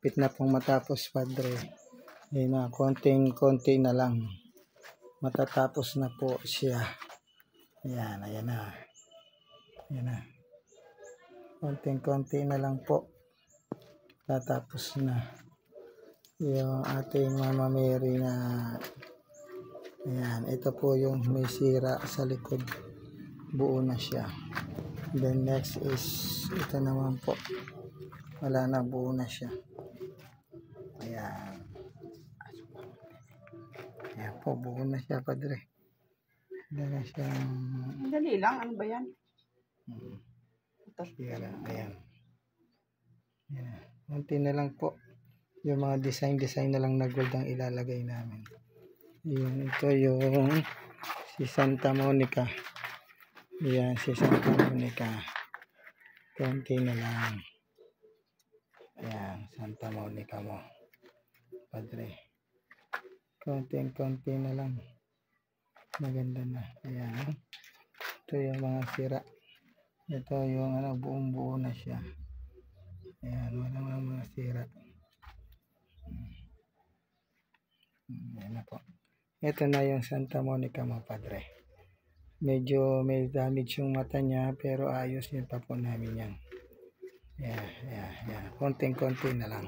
malapit na pong matapos, Padre. Ayun na, konting-konti na lang. Matatapos na po siya. Ayan, ayan na. Ayan na. Konting-konti na lang po. Tatapos na. Yung ating Mama Mary na ayan, ito po yung may sira sa likod. Buo na siya. Then next is ito naman po. Wala na, buo na siya. Ayan. Ayan po, buo na siya, Padre. Dala siyang dali lang, ano ba yan? Ayan. Ayan. Kunti na lang po. Yung mga design na lang na gold ang ilalagay namin. Yun, ito yung si Santa Monica. Ayan, si Santa Monica. Konti na lang. Ayan, Santa Monica mo, Padre. Konti na lang. Maganda na. Ayan. Ito yung mga sira. Ito yung buong buo na siya. Ayan, walang mga sira. Ayan na po. Ito na yung Santa Monica mo, Padre. Medyo may damage yung mata niya, pero ayos yun pa po namin yan. Ayan. Konting-konti na lang.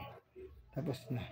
Tapos na.